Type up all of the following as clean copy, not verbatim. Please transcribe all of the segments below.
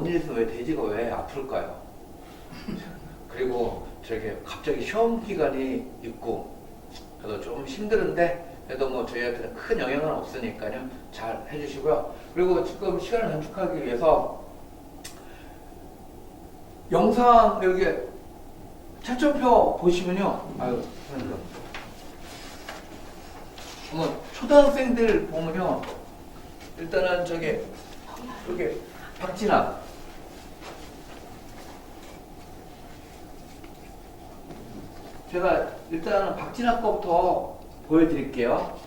어머니에서 왜 돼지가 왜 아플까요? 그리고 저렇게 갑자기 시험 기간이 있고 그래도 좀 힘들은데 그래도 뭐 저희한테는 큰 영향은 없으니까요. 잘 해주시고요. 그리고 지금 시간을 단축하기 위해서 영상 여기 채점표 보시면요. 아유, 한번 초등학생들 보면요. 일단은 저기 여기 박진아. 제가 일단은 박진아 거부터 보여드릴게요.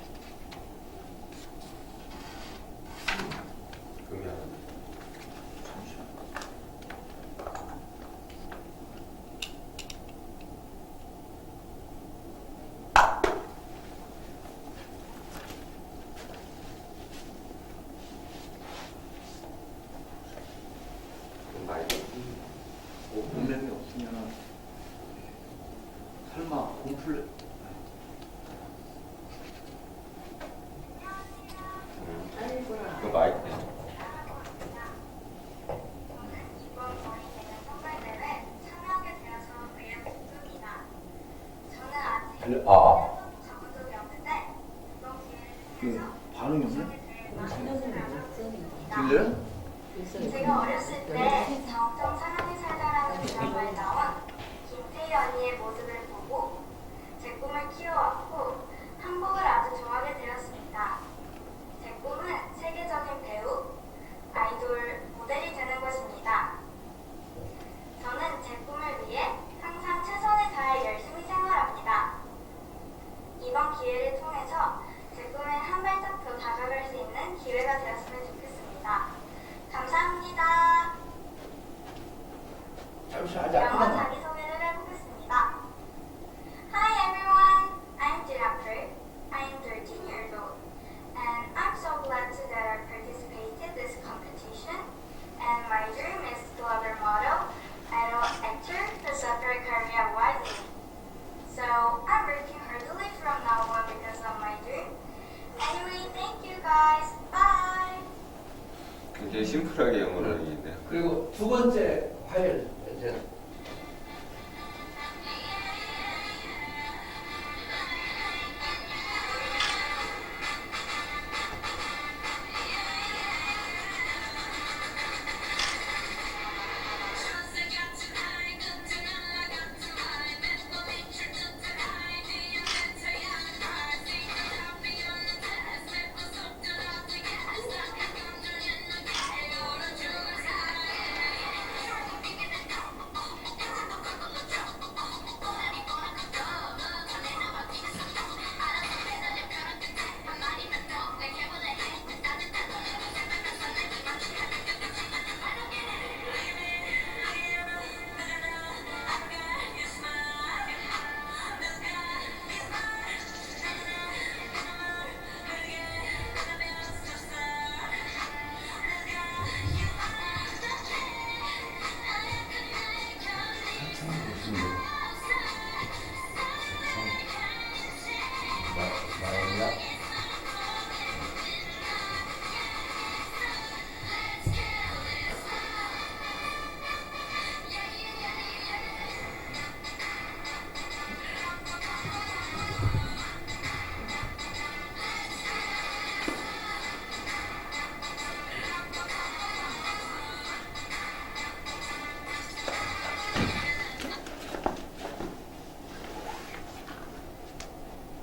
분명히 없으면 설마 공플레 그 마이크 반응이 없네? 들려요? 제가 어렸을 때 정점 사랑에 살다라는 드라마에 나온 김태희 언니의 모습을 보고 제 꿈을 키워왔고 한국을 아주 좋아하게 되었습니다. 제 꿈은 세계적인 배우, 아이돌, 모델이 되는 것입니다. 저는 제 꿈을 위해 항상 최선을 다해 열심히 생활합니다. 이번 기회를 통해서 제 꿈에 한 발짝 더 다가갈 수 있는 기회가 되었으면 좋겠습니다. 감사합니다. 잠시 아직 영어 안 끝났나? 자기소개를 해보겠습니다. Hi everyone, I'm Jennifer. I am 13 years old, and I'm so glad to that I participated this competition. And my dream is to have a model, idol, actor to set their career wisely. So I'm working hardly from now on because of my dream. Anyway, thank you guys. Bye. 굉장히 심플하게 영어를 하고 있네요. 그리고 두 번째 파일 이제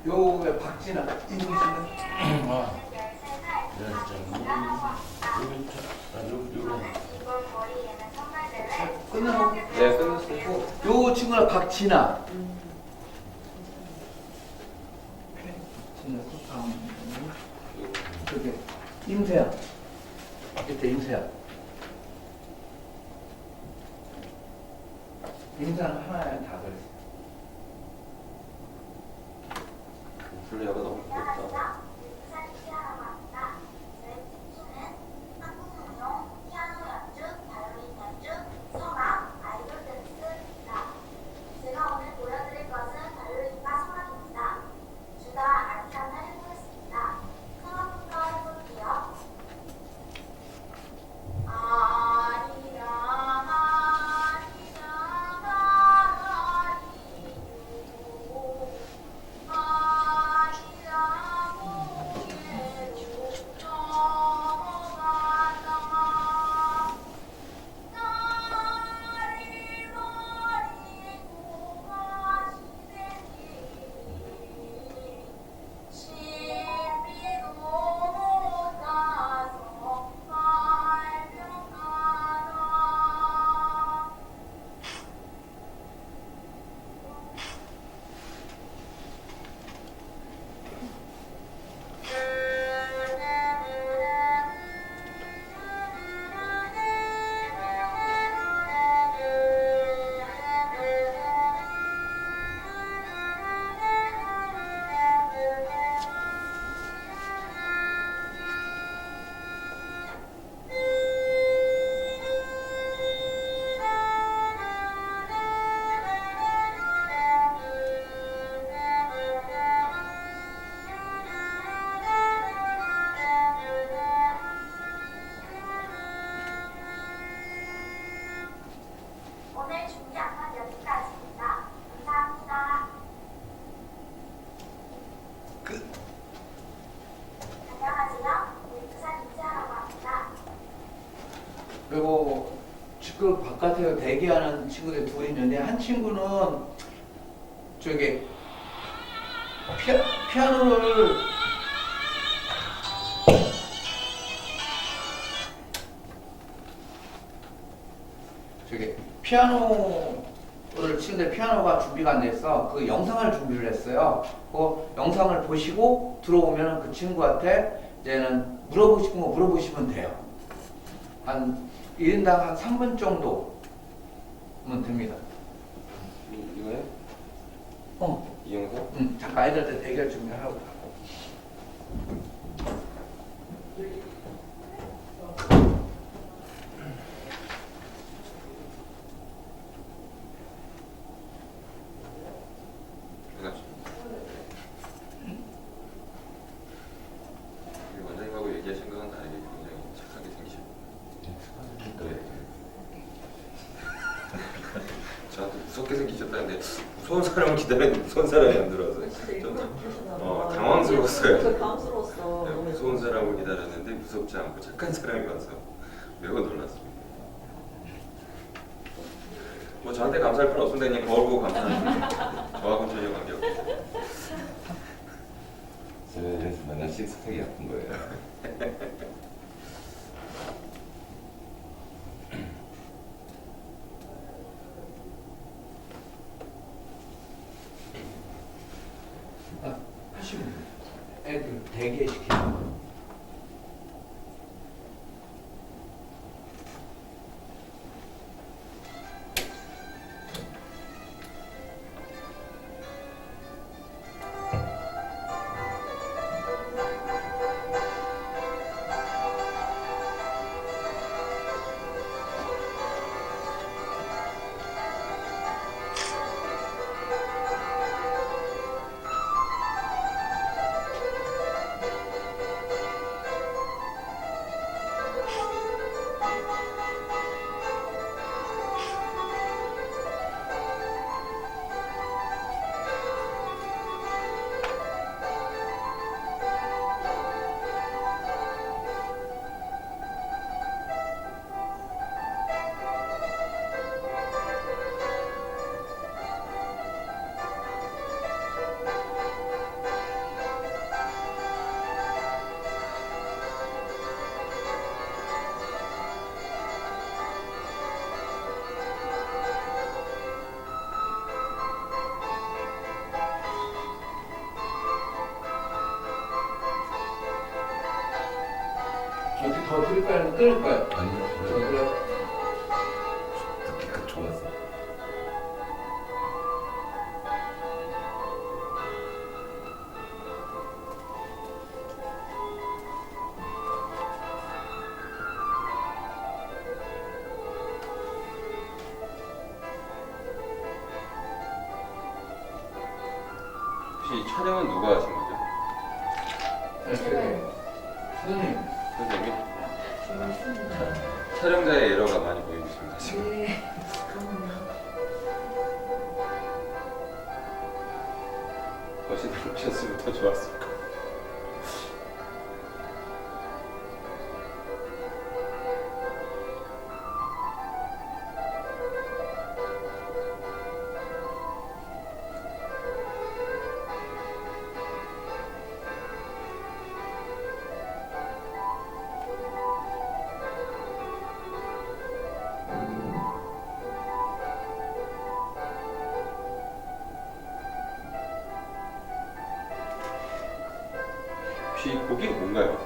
요게 박진아 끝나고 네, 끝났어요. 요 친구는 박진아. 저기 임세야. 밑에 임세야. 임세는 하나에 다 그랬어. 플레이어가 너무 귀엽다. 제가 오늘 보여드릴 것은 발로리카 소감입니다. 주다 아기 한번 해보겠습니다. 소감부터 해볼게요. 아리랑 지금 바깥에서 대기하는 친구들 둘이 있는데 한 친구는 저기 피아노를 피아노를 치는데 피아노가 준비가 안 돼서 그 영상을 준비를 했어요. 그 영상을 보시고 들어오면 그 친구한테 이제는 물어보시고 뭐 물어보시면 돼요. 한 1인당 한 3분 정도면 됩니다. 이거요? 이 영상? 잠깐 애들한테 대결 준비하라고. 원장님하고 얘기하신 거는 다르게 굉장히 착하게 생기셨고 네. 저한테 무섭게 생기셨다는데 무서운 사람을 기다렸는데 무서운 사람이 안 들어와서 좀 당황스러웠어요. 당황스러웠어. 네, 무서운 사람을 기다렸는데 무섭지 않고 착한 사람이 와서 매우 놀랐습니다. 뭐 저한테 감사할 필요 없습니다. 그냥 거울 보고 감사합니다. 저하고는 전혀 관계없어요. 그래서 맨날 식스팩이 아픈 거예요. 하시면 돼요. 애들 대기시키고. 어떻게 더 드릴까요? 끊을까요? 아니요, 더 드려요? 듣기가 좋아서. 혹시 촬영은 누가 하신 거죠? 네, 선생님. 선생님이? 촬영자의 에러가 많이 보이십니다 지금. 네. 그럼요. 훨씬 오셨으면 더 좋았을 거. 혹시 곡이 뭔가요?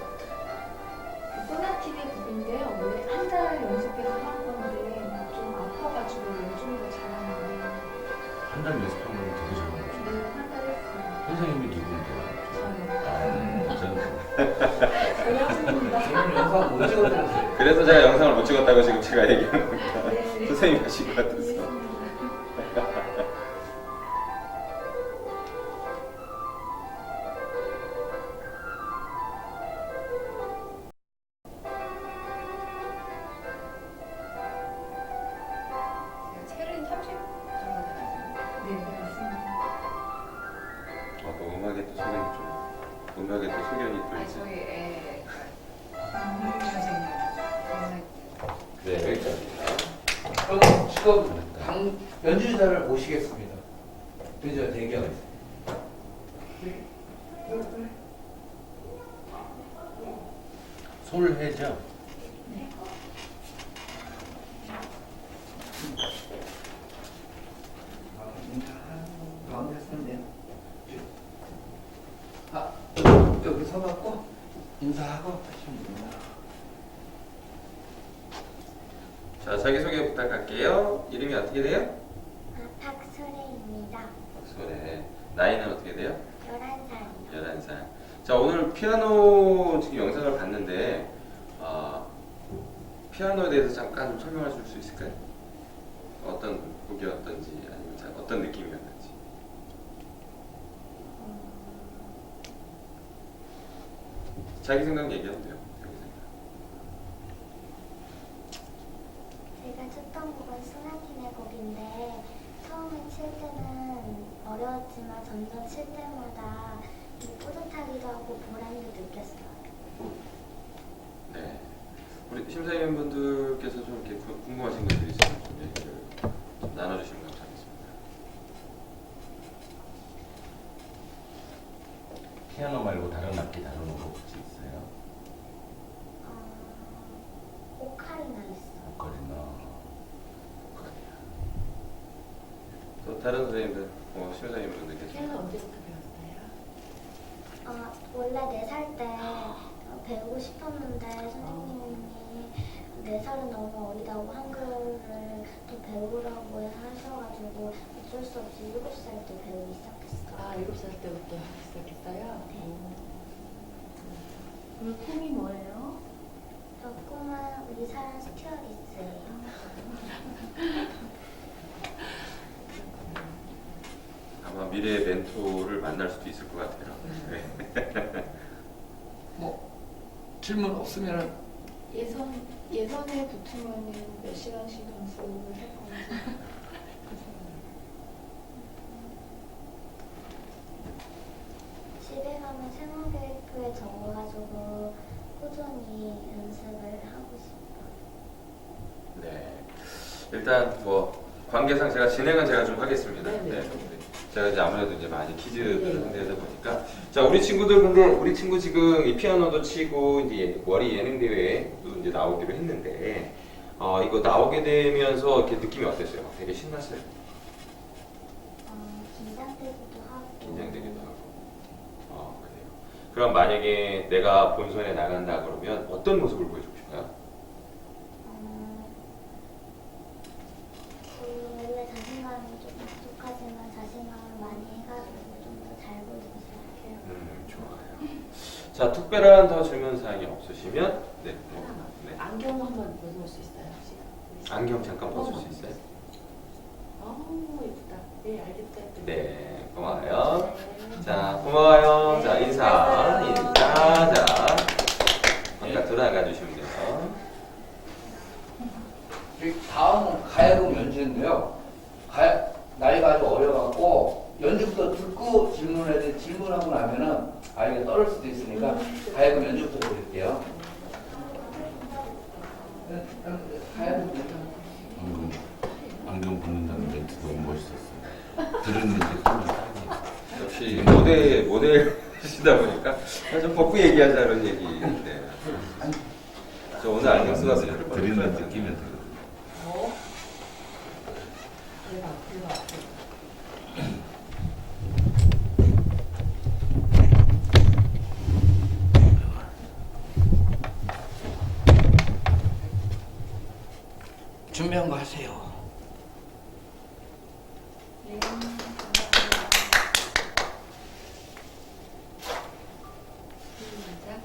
소나티의 곡인데요. 원래 한 달 연습해서 한 건데 좀 아파가지고 요즘 더 잘하는데 한 달 연습한 건 되게 잘한 거죠. 네, 한 달 했어요. 선생님이 누군데요? 저요. 저는 저희 학생입니다. 저는 영상 못 찍어드렸어요. 그래서 제가 영상을 못 찍었다고 지금 제가 얘기하는 겁니다. 네. 선생님 하신 것 같아서. 알겠습니다. 체력이 30 정도 되나요? 네, 맞습니다. 또 음악에 또 소견이 좀 음악에 또 소견이 또 아니 있어요. 저희 애 선생님. 네, 그럼 지금 연주자를 모시겠습니다. 연주자 대기하겠습니다. 솔해죠? 가운데 서면 돼요. 아, 여기 서갖고 인사하고 하시면 됩니다. 자, 자기소개 부탁할게요. 이름이 어떻게 돼요? 박소래입니다. 박소래. 나이는 어떻게 돼요? 11살이요. 11살. 자, 오늘 피아노 지금 영상을 봤는데 피아노에 대해서 잠깐 좀 설명해 줄 수 있을까요? 어떤 곡이었던지 아니면 어떤 느낌이었는지. 자기 생각 얘기하면 돼요. 자기 생각. 제가 쳤던 곡은 소나티네 곡인데 처음에 칠 때는 어려웠지만 점점 칠 때마다 이 뿌듯하기도 하고 보람도 느꼈어요. 네. 우리 심사위원분들께서 좀 이렇게 궁금하신 것들이 있으면 좀 얘기를 좀 나눠주시면 감사하겠습니다. 피아노 말고 다른 악기 다루는 거 혹시 있어요? 오카리나 있어요. 오카리나. 또 다른 선생님들, 심사위원분들께서 피아노 언제부터 배웠어요? 원래 4살 때 배우고 싶었는데 선생님이 4살은 너무 어리다고 한글을 또 배우라고 하셔가지고 어쩔 수 없이 7살 때 배우기 시작했어요. 아, 7살 때부터 시작했어요? 네. 그럼 꿈이 뭐예요? 저 꿈은 우리 사랑 스튜어디스예요. 아마 미래의 멘토를 만날 수도 있을 것 같아요. 네. 뭐 질문 없으면은 예선에 붙으면 몇 시간씩 연습을 할 건지. 집에 가면 생활계획표에 적어가지고 꾸준히 연습을 하고 싶어요. 네. 일단 뭐 관계상 제가 진행은 제가 좀 하겠습니다. 네, 네. 네. 제가 이제 아무래도 이제 많이 퀴즈를 상대하다 보니까 자 우리 친구들 근데 우리 친구 지금 이 피아노도 치고 이제 월이 예능 대회도 이제 나오기로 했는데 이거 나오게 되면서 이렇게 느낌이 어땠어요? 되게 신났어요? 긴장되기도 하고. 긴장되기도 하고. 그래요. 그럼 만약에 내가 본선에 나간다 그러면 어떤 모습을 보여주고 싶어요? 원래 자신감이 조금 부족하지만 자신감을 많이 해가지고 좀 더 잘 보이고 싶어요. 좋아요. 자 특별한 더 질문 사항이 없으시면 네. 네. 안경 한번 벗어볼 수 있어요? 혹시? 안경 잠깐 벗을 수 있어요? 예쁘다. 네, 알겠다. 네, 고마워요. 자, 고마워요. 자, 인사. 자, 바깥으로 나가주시면 돼요. 다음은 가야금 연주인데요. 나이가 아주 어려갖고 연주부터 듣고 질문해야 돼. 질문하고 나면은 아이가 떨을 수도 있으니까 가야금 연주부터 드릴게요. 가야금 연주. 안경 벗는다는 멘트 너무 멋있었어요. 들었는데 손이 땀이. 역시 모델이시다 보니까 좀 벗고 얘기하자 이런 얘기인데. 저 오늘 안경 쓰다 보니까 들으면 느끼면 되거든요. 대박. 준비한 거 하세요. 네. 시작.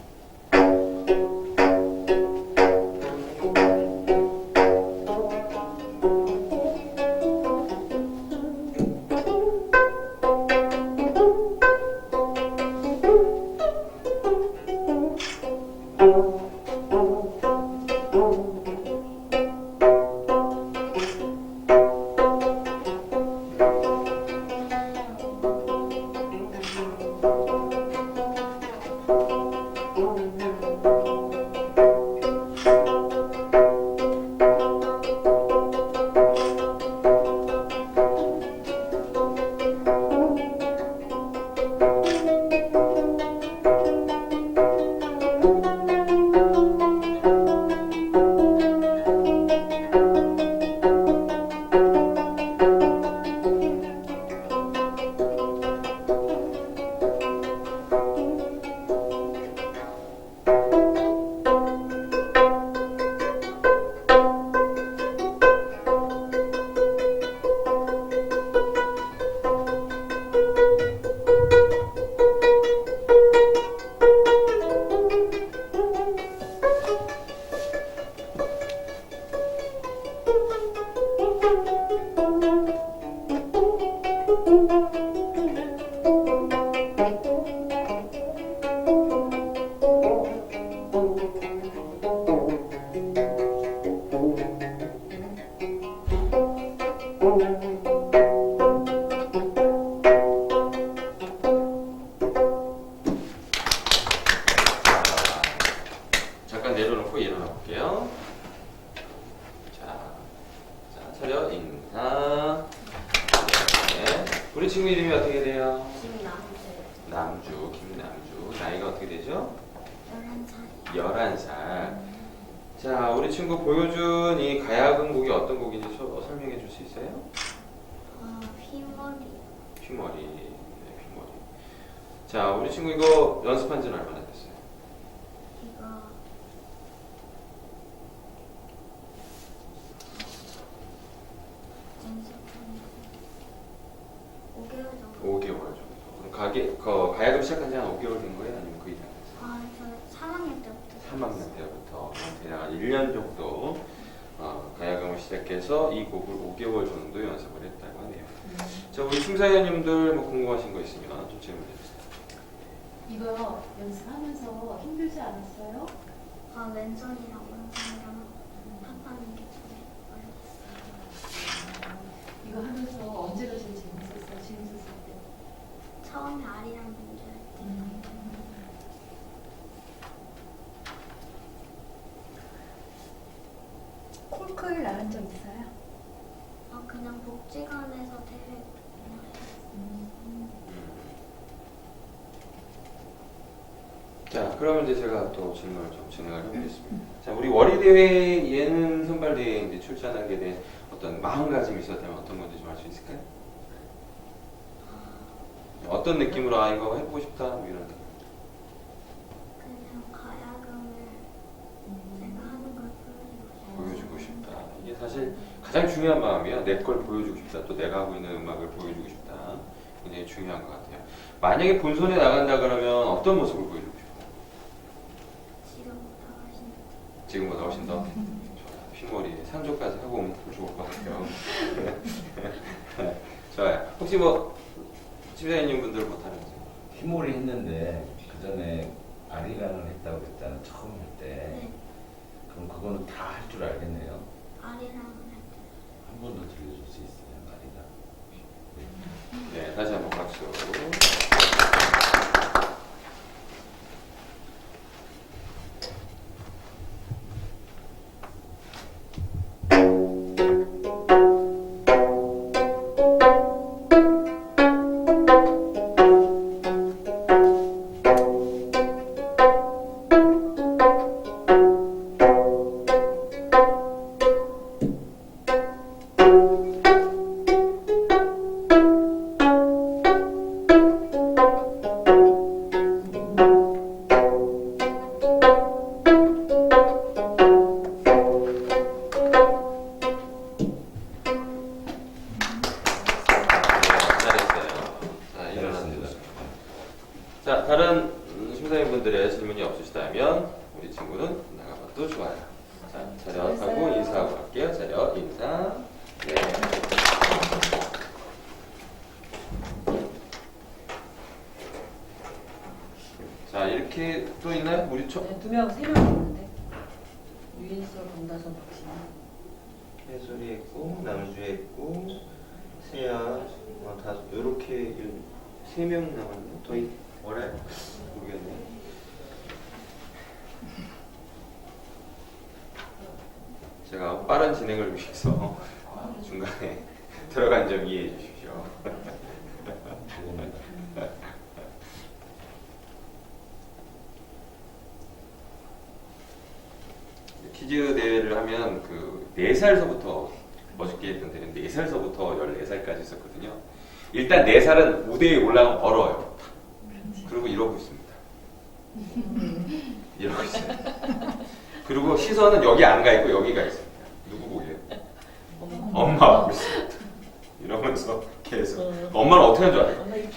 잠깐 내려놓고 일어나 볼게요. 차렷 인사. 네. 우리 친구 이름이 어떻게 돼요? 남주, 김남주. 나이가 어떻게 되죠? 11살. 자, 우리 친구 보여준 이 가야금 곡이 어떤 곡인지 설명해 줄 수 있어요? 휘머리. 휘머리. 네, 휘머리. 자, 우리 친구 이거 연습한 지는 얼마나 됐어요? 이거 연습한 5개월 정도. 5개월 정도. 그럼 가야금 시작한 지 한 5개월 된 거예요? 아니면 그 이상 됐어요? 저 3학년 때부터. 3학년 때부터 대략 한 1년 정도 가야금을 시작해서 이 곡을 5개월 정도 연습을 했다고 하네요. 자, 우리 심사위원님들 뭐 궁금하신 거 있으면 좀 질문해 주세요. 이거 연습하면서 힘들지 않았어요? 왼손이랑 오른손이랑 합하는 게 좀 어려웠어요. 이거 하면서 언제가 제일 재밌었어요? 재밌었을 때? 처음에 아리랑 연주할 때. 콩쿨 나간 적 있어요? 그냥 복지관에서 대회 그냥 자, 그러면 이제 제가 또 질문을 좀 진행을 해보겠습니다. 자, 우리 월요대회 예능 선발대회에 이제 출전하게 된 어떤 마음가짐이 있었다면 어떤 건지 좀 알 수 있을까요? 어떤 느낌으로 이거 해보고 싶다 뭐 이런 느낌. 그냥 가야금을 제가 하는 걸 보여주고 싶다. 이게 사실 가장 중요한 마음이야. 내 걸 보여주고 싶다. 또 내가 하고 있는 음악을 보여주고 싶다. 굉장히 중요한 것 같아요. 만약에 본선에 나간다 그러면 어떤 모습을 보여주고 싶어요? 지금보다 훨씬 더 휘머리 상조까지 하고 오면 더 좋을 것 같아요. 좋아요. 혹시 뭐 심사위원님 분들 못하는지? 휘몰이 했는데 그 전에 아리랑을 했다고 그랬잖아 처음 할 때. 네. 그럼 그거는 다 할 줄 알겠네요. 아리랑을 할 때. 한 번 더 들려줄 수 있어요, 아리랑. 네, 다시 한번 박수. 자, 다른 심사위원분들의 질문이 없으시다면 우리 친구는 나가봐도 좋아요. 자, 차렷하고 인사하고 갈게요. 차렷, 인사. 네. 자, 이렇게 또 있나요? 우리 첫 네, 2명, 3명 있는데. 유인수, 강다선, 박신아. 해솔이 했고 남주 했고 세아 다섯 요렇게 3명 남았네. 더 뭐래? 모르겠네. 제가 빠른 진행을 위해서 중간에 들어간 점 이해해 주십시오. 그겁니다. 퀴즈 대회를 하면 그 4살서부터 멋있게 했던 데는 4살서부터 14살까지 있었거든요. 일단 4살은 무대에 올라가면 얼어요. 그리고 이러고 있습니다. 이러고 있어요. 그리고 시선은 여기 안 가 있고 여기가 있습니다. 누구 보게요? 엄마 보고 있습니다. 이러면서 계속. 엄마는 어떻게 하는 줄 알아요? 엄마 이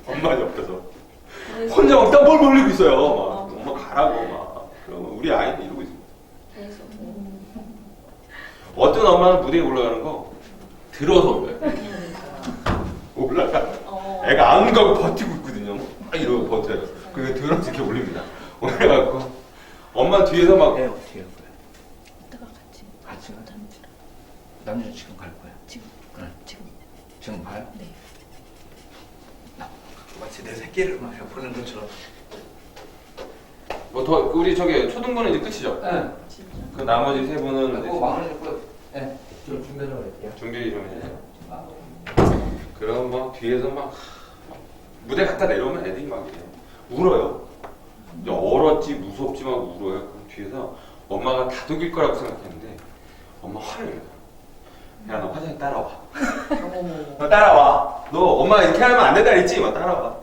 엄마 옆에서 혼자 막 땀 벌벌 흘리고 있어요. 막 엄마 가라고 막. 그러면 우리 아이는 이러고 있습니다. 계속. 어떤 엄마는 무대에 올라가는 거 들어서 올라요. 올라가. 애가 안 가고 버티고 있거든요. 막 이러고 버텨요. 그게 들어서 이렇게 올립니다. 올라가고 엄마 뒤에서 막 네, 어떻게 할 거예요? 이따가 같이 같이 가요? 남주랑 남자 지금 갈 거예요? 지금 네. 지금 봐요? 네. 마치 내 새끼를 막 보는 것처럼. 뭐 더 우리 저기 초등부는 이제 끝이죠. 네. 진짜. 그 나머지 세 분은 그거 마무리 짓고, 네, 좀 준비 좀 할게요. 준비 좀 해요. 그럼 막 뒤에서 막 무대 갔다 내려오면 애들이 막 이래요. 울어요. 이제 얼었지 무섭지 막 울어요. 그럼 뒤에서 엄마가 다독일 거라고 생각했는데 엄마 화를 내요. 야, 너 화장실 따라와. 어머머. 너 따라와. 너 엄마 이렇게 하면 안 된다 했지? 막 따라와.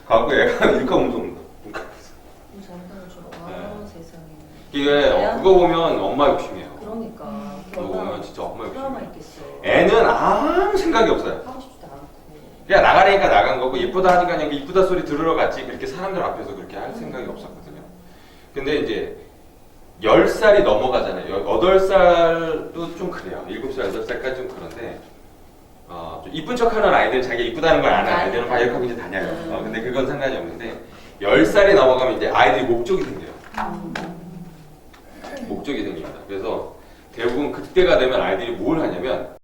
가고 얘가 이렇게 하면서 운다. 잘하는 줄. 아 네. 세상에. 이게 그거 보면 엄마 욕심이에요. 그러니까. 그거 보면 진짜 엄마 드라마 욕심이에요. 있겠어. 애는 아무 생각이 없어요. 하고 싶지도 않고. 그냥 나가니까 나간 거고 예쁘다 하니까 그냥 이쁘다 소리 들으러 갔지 그렇게 사람들 앞에서 그렇게 할 생각이 없었거든요. 근데 이제 10살이 넘어가잖아요. 8살도 좀 그래요. 7살, 8살까지 좀 그런데 좀 이쁜 척하는 아이들 자기가 이쁘다는 걸 아는 아이들은 막 이렇게 하고 이제 다녀요. 근데 그건 상관이 없는데 10살이 넘어가면 이제 아이들이 목적이 생겨요. 목적이 생깁니다. 그래서 대부분 그때가 되면 아이들이 뭘 하냐면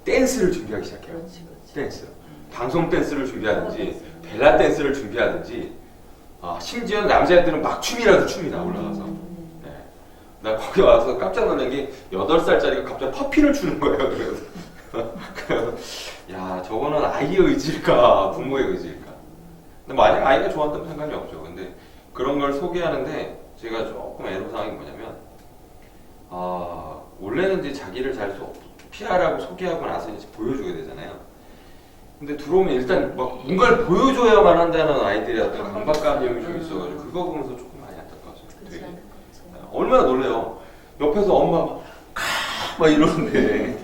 댄스를 준비하기 시작해요. 그렇지 그렇지. 댄스. 방송 댄스를 준비하든지 벨라 댄스를 준비하든지 심지어 남자애들은 막 춤이라도 춥니다. 올라가서. 네. 나 거기 와서 깜짝 놀란 게 8살짜리가 갑자기 퍼피를 추는 거예요. 그래서 야 저거는 아이의 의지일까 부모의 의지일까. 근데 만약 아이가 좋아한다면 상관이 없죠. 근데 그런 걸 소개하는데 제가 조금 애로사항이 뭐냐면 원래는 이제 자기를 잘 PR하고 소개하고 나서 이제 보여줘야 되잖아요. 근데 들어오면 일단 막 뭔가를 보여줘야만 한다는 아이들의 어떤 강박감이 좀 있어가지고 그거 보면서 조금 많이 안타까웠어요. 그렇지 되게. 않겠지. 얼마나 놀래요. 옆에서 엄마 막 이러는데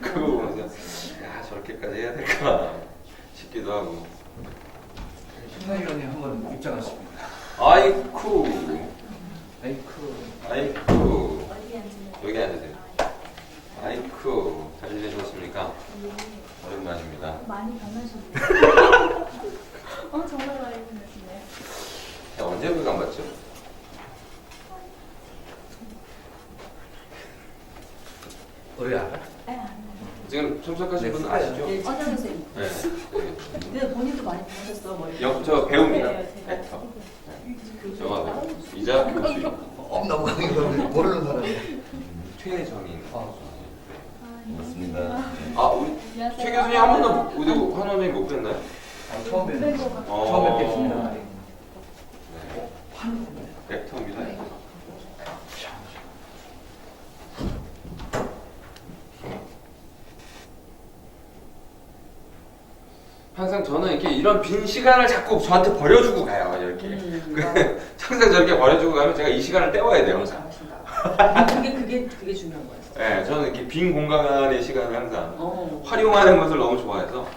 그거 보면서 야 저렇게까지 해야 될까 싶기도 하고. 심사위원님 한번 입장하십니다. 아이쿠 아이쿠. 아이쿠 어디 앉으면 여기 앉으세요. 아이쿠 잘 지내셨습니까? 오랜만입니다. 많이 변하셨네요. 정말 많이 변하셨네요. 야, 언제 그안 봤죠? 우리 알아? 네, 아니요. 지금 참석하신 분 아시죠? 예, 천장 선생님. 네. 근데 본인도 많이 보셨어 머리. 저 배우입니다. 네, 제가 액터. 저가 이자 교수 너무 모르는 사람이야. 최정인. 맞습니다. 우리 최 교수님 한 번도 우리 환 원장님 못 뵀나요? 처음 뵙는 처음 뵙겠습니다. 네. 액터입니다. 항상 저는 이렇게 이런 빈 시간을 자꾸 저한테 버려주고 가요. 이렇게. 항상 저렇게 버려주고 가면 제가 이 시간을 때워야 돼요. 너무 항상. 잘하신다. 그게 중요한 거였어. 네, 저는 이렇게 빈 공간의 시간을 항상 어. 활용하는 것을 너무 좋아해서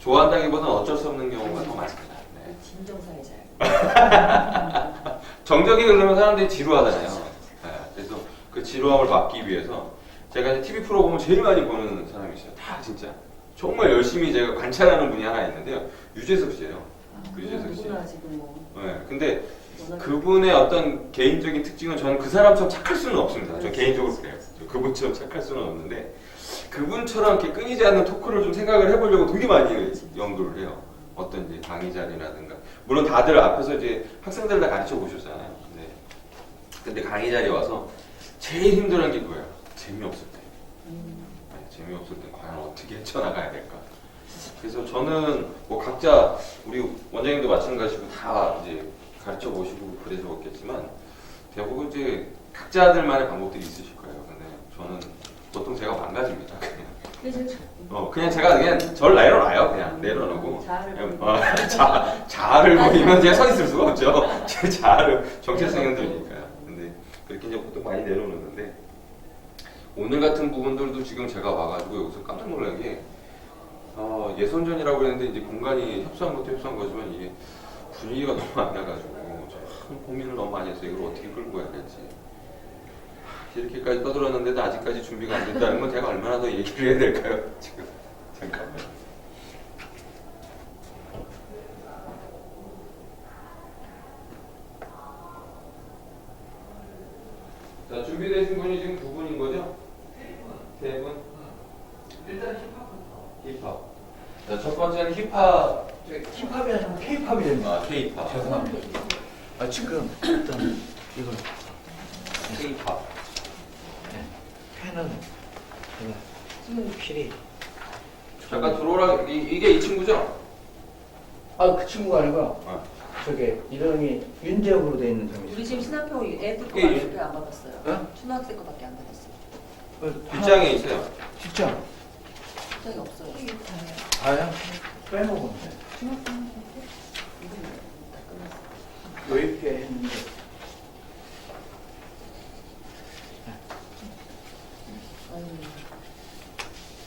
좋아한다기보다는 어쩔 수 없는 경우가 더 많습니다. 네. 진정사회자예요. 정적이 흐르면 사람들이 지루하잖아요. 네, 그래서 그 지루함을 막기 위해서 제가 이제 TV 프로그램을 제일 많이 보는 사람이 있어요. 다 진짜 정말 열심히 제가 관찰하는 분이 하나 있는데요. 유재석 씨예요. 그 유재석 씨. 누구나 지금 뭐. 네, 근데 워낙 그분의 어떤 개인적인 특징은 저는 그 사람처럼 착할 수는 없습니다. 저 개인적으로 그래요. 그분처럼 착할 수는 없는데 그분처럼 이렇게 끊이지 않는 토크를 좀 생각을 해보려고 되게 많이 연구를 해요. 어떤 이제 강의 자리라든가 물론 다들 앞에서 이제 학생들 다 가르쳐 보셨잖아요. 근데 강의 자리에 와서 제일 힘들은 게 그거예요. 재미없을 때. 네, 재미없을 때 과연 어떻게 헤쳐나가야 될까. 그래서 저는 뭐 각자 우리 원장님도 마찬가지고 다 이제 가르쳐 보시고 그래서겠지만 대부분 이제 각자들만의 방법들이 있으실 거예요. 근데 저는 보통 제가 망가집니다. 그냥 제가 그냥 저를 내려놔요. 그냥 내려놓고 자아를 보이면 제가 서 있을 수가 없죠. 제 자아를 정체성이 흔들리니까요. 근데 그렇게 이제 보통 많이 내려놓는데 오늘 같은 부분들도 지금 제가 와가지고 여기서 깜짝 놀란 게 예선전이라고 했는데 이제 공간이 협소한 것도 협소한 거지만 이게 분위기가 너무 안 나가지고 참 고민을 너무 많이 했어요. 이걸 어떻게 끌고 가야 될지. 이렇게까지 떠들었는데도 아직까지 준비가 안 된다는 건 제가 얼마나 더 얘기를 해야 될까요? 지금 잠깐만. 자, 준비되신 분이 지금 두 분인 거죠? 세 분? 일단 힙합부터. 힙합. 자, 첫 번째는 힙합. 힙합이 아니라 K-팝이 됩니다. 아, K-팝. 죄송합니다. 아 지금 일단 이걸 K-팝. 펜은 지금 필히 잠깐 들어오라. 이게 이 친구죠? 아그 친구가 아니고 아. 저게 이름이 윤재혁으로 돼 있는 점이 우리 지금 신학평 애들 거 예, 예. 밖에 안 받았어요. 어? 초등학생 거밖에 안 받았어요. 뒷장에 있어요. 진짜 초장이 없어요. 다야 빼먹었네. 중학생 이름이 다 끝났어요. 요입게 했는데 아유,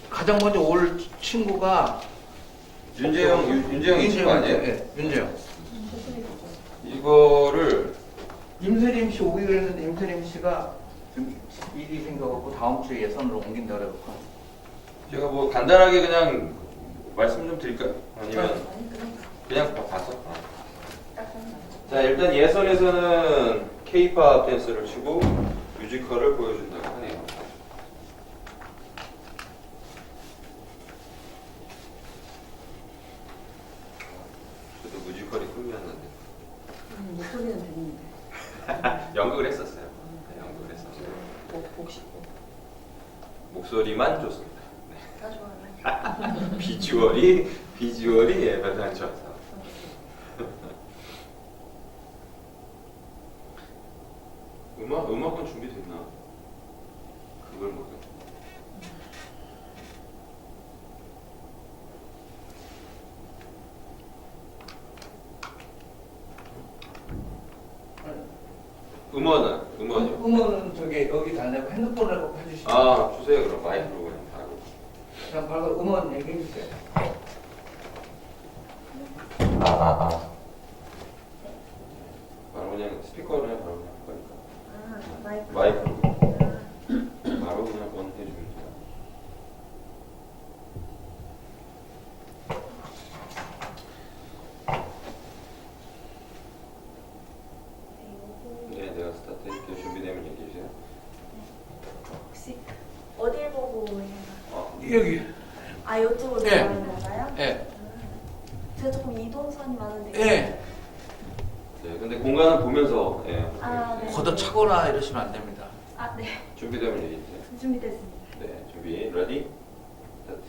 가장 먼저 올 친구가 윤재영 이 친구 아니에요? 예, 윤재영. 이거를 임세림 씨 오기로 했는데 임세림 씨가 좀 일이 생겨갖고 다음 주에 예선으로 옮긴다 그래갖고 제가 뭐 간단하게 그냥 말씀 좀 드릴까요? 아니면 아니 그냥 봤어? 아. 딱 끝났어요. 자, 일단 예선에서는 K-팝 댄스를 추고 뮤지컬을 보여준다고 하네요. 저도 뮤지컬이 꿈이었는데 목소리는 됐는데. 연극을 했었어요. 네, 연극을 했었어요. 복식고 목소리만 좋습니다. 다 좋아요. 비주얼이 예, 별로 안 좋아서. 음악은 준비됐나? 그걸 모르겠네. 음원이요. 음원은 저기 여기 다 내고 핸드폰으로 해주시죠. 아, 주세요 그럼 마이크로 그냥 바로. 그냥 바로 음원 얘기해 주세요. 바로 그냥 스피커로 그냥 바로 그냥 할 거니까. 마이크. 마이크로 바로 그냥 온 해줍니다. 네, 내가 스타트 해줄게요. 준비되면 얘기해 주세요. 혹시 어딜 보고 해요? 여기. 아 이쪽으로 네. 들어가는 건가요? 예. 제가 조금 이동선이 많은데. 예. 네, 근데 공간은 보면서 예. 아 네. 걷어차거나 이러시면 안 됩니다. 아 네. 준비되면 얘기해 주세요. 준비됐습니다. 네, 준비 레디 스타트.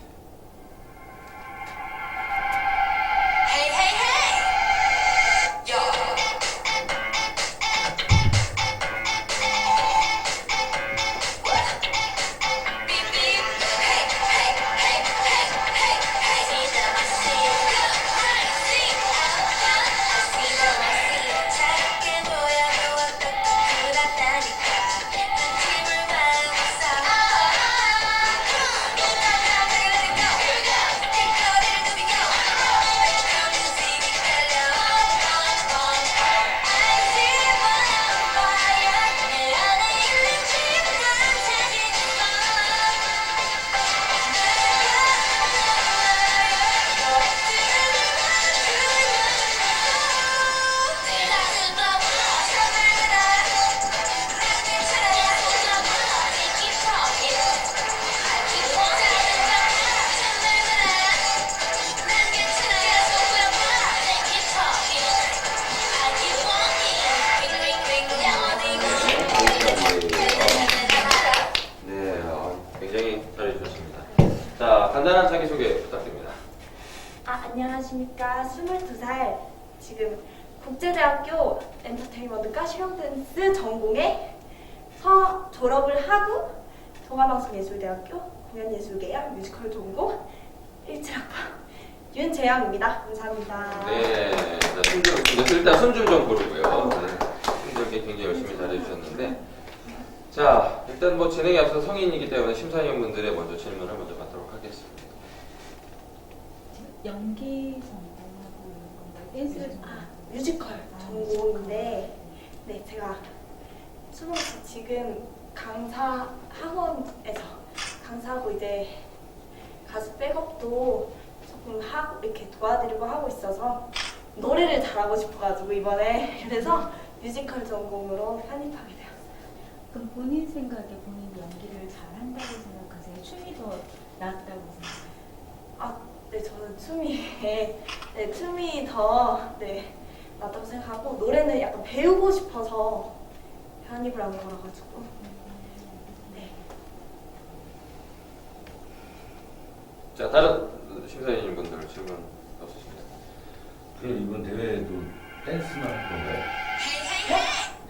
네, 굉장히 잘해주셨습니다. 자, 간단한 자기소개 부탁드립니다. 아 안녕하십니까. 22살 지금 국제대학교 엔터테인먼트과 실용댄스 전공에 졸업을 하고 동아방송예술대학교 공연예술계열 뮤지컬 전공 17학번 윤재영입니다. 감사합니다. 네, 자, 일단 숨 좀 고르고요. 네, 숨들 굉장히 열심히 잘해주셨는데, 자, 일단 뭐 진행에 앞서 성인이기 때문에 심사위원분들의 먼저 질문을 먼저 받도록 하겠습니다. 연기 전공하고 이런 건가요? 댄스 뮤지컬 전공인데 네 제가 지금 강사 학원에서 강사하고 이제 가수 백업도 조금 하고 이렇게 도와드리고 하고 있어서 노래를 잘하고 싶어가지고 이번에 그래서 뮤지컬 전공으로 편입하게 되었어요. 그럼 본인 생각에 본인 연기를 잘한다고 생각하세요? 춤이 더 낫다고 생각하세요? 아, 네, 저는 춤이 더 낫다고 생각하고 노래는 약간 배우고 싶어서 편입을 한 거라 가지고. 네. 자, 다른 심사위원 분들 질문 없으십니까? 그럼 이번 대회에도 댄스만 할 건가요?